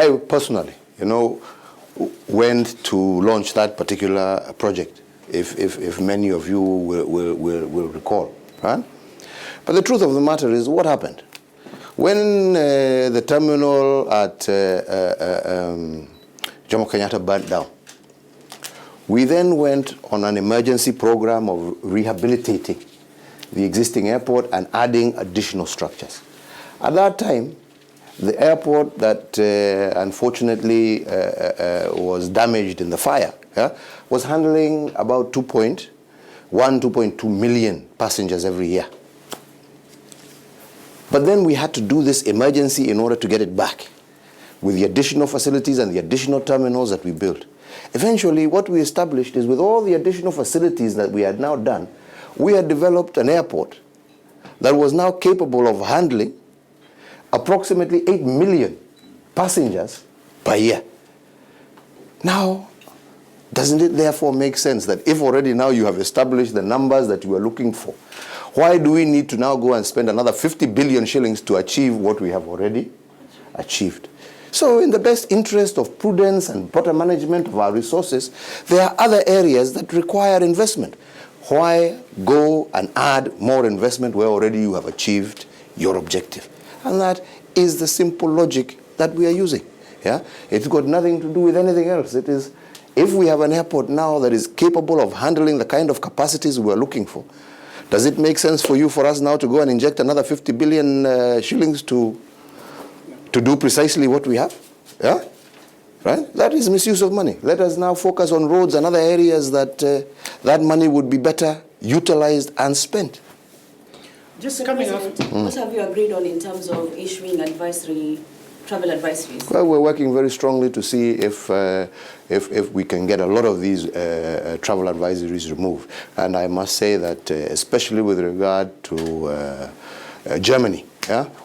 I personally, went to launch that particular project, if many of you will recall. Right? But the truth of the matter is, what happened? When the terminal at Jomo Kenyatta burnt down, we then went on an emergency program of rehabilitating the existing airport and adding additional structures. At that time, the airport that unfortunately was damaged in the fire was handling about 2.2 million passengers every year. But then we had to do this emergency in order to get it back with the additional facilities and the additional terminals that we built. Eventually, what we established is, with all the additional facilities that we had now done, we had developed an airport that was now capable of handling approximately 8 million passengers per year. Now, doesn't it therefore make sense that if already now you have established the numbers that you are looking for, why do we need to now go and spend another 50 billion shillings to achieve what we have already achieved? So in the best interest of prudence and better management of our resources, there are other areas that require investment. Why go and add more investment where already you have achieved your objective? And that is the simple logic that we are using. Yeah? It's got nothing to do with anything else. It is, if we have an airport now that is capable of handling the kind of capacities we are looking for, does it make sense for us now to go and inject another 50 billion shillings to do precisely what we have? Yeah? Right? That is misuse of money. Let us now focus on roads and other areas that that money would be better utilized and spent. Just coming off. What have you agreed on in terms of issuing travel advisories? Well, we're working very strongly to see if we can get a lot of these travel advisories removed. And I must say that especially with regard to Germany,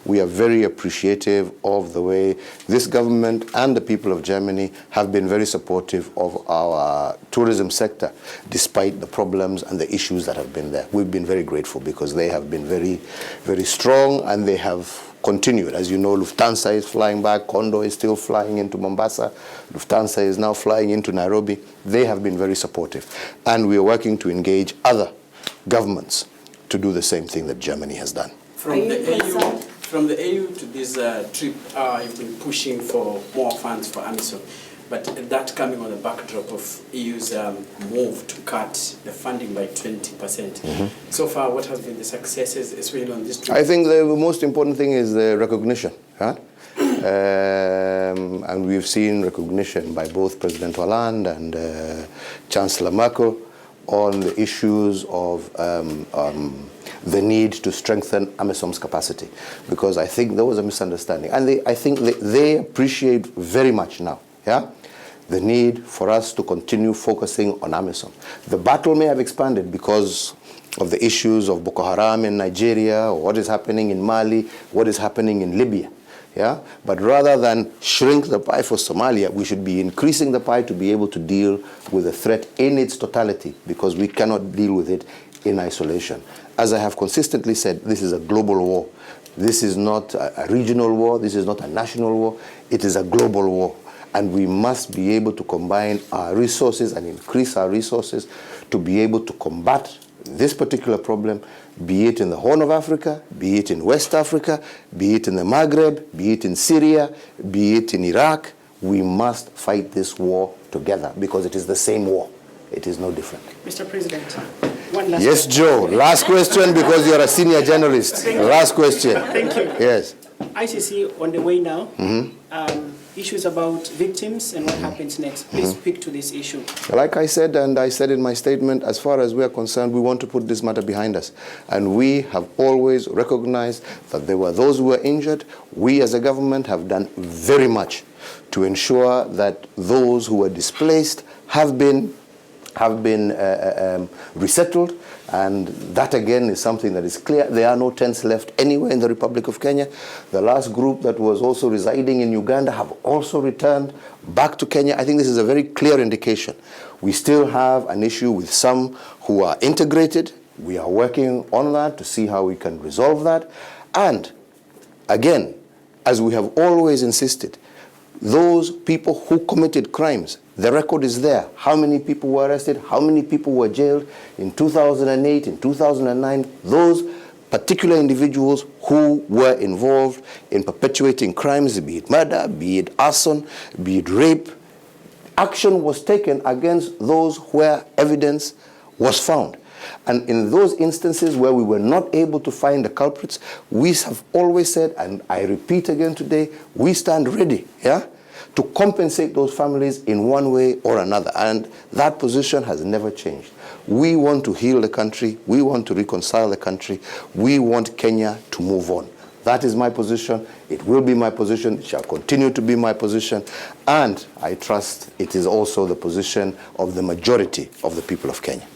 we are very appreciative of the way this government and the people of Germany have been very supportive of our tourism sector, despite the problems and the issues that have been there. We've been very grateful because they have been very, very strong, and they have continued. As you know, Lufthansa is flying back, Condor is still flying into Mombasa, Lufthansa is now flying into Nairobi. They have been very supportive. And we are working to engage other governments to do the same thing that Germany has done. From the AU to this trip, you've been pushing for more funds for AMISOM, but that coming on the backdrop of EU's move to cut the funding by 20%. So far, what has been the successes, especially on this trip? I think the most important thing is the recognition. And we've seen recognition by both President Hollande and Chancellor Merkel on the issues of the need to strengthen AMISOM's capacity, because I think there was a misunderstanding. And I think they appreciate very much now the need for us to continue focusing on AMISOM. The battle may have expanded because of the issues of Boko Haram in Nigeria, or what is happening in Mali, what is happening in Libya. But rather than shrink the pie for Somalia, we should be increasing the pie to be able to deal with the threat in its totality, because we cannot deal with it in isolation. As I have consistently said, this is a global war. This is not a regional war. This is not a national war. It is a global war. And we must be able to combine our resources and increase our resources to be able to combat this particular problem, be it in the Horn of Africa, be it in West Africa, be it in the Maghreb, be it in Syria, be it in Iraq. We must fight this war together, because it is the same war. It is no different. Mr. President, one last Yes, question. Joe. Last question, because you're a senior journalist. Last question. Thank you. Yes. ICC on the way now. Issues about victims and what happens next. Please speak to this issue. Like I said, and I said in my statement, as far as we are concerned, we want to put this matter behind us. And we have always recognized that there were those who were injured. We as a government have done very much to ensure that those who were displaced have been resettled, and that again is something that is clear. There are no tents left anywhere in the Republic of Kenya. The last group that was also residing in Uganda have also returned back to Kenya. I think this is a very clear indication. We still have an issue with some who are integrated. We are working on that to see how we can resolve that. And again, as we have always insisted, those people who committed crimes. The record is there. How many people were arrested? How many people were jailed in 2008, in 2009? Those particular individuals who were involved in perpetuating crimes, be it murder, be it arson, be it rape. Action was taken against those where evidence was found. And in those instances where we were not able to find the culprits, we have always said, and I repeat again today, we stand ready, to compensate those families in one way or another. And that position has never changed. We want to heal the country. We want to reconcile the country. We want Kenya to move on. That is my position. It will be my position. It shall continue to be my position. And I trust it is also the position of the majority of the people of Kenya.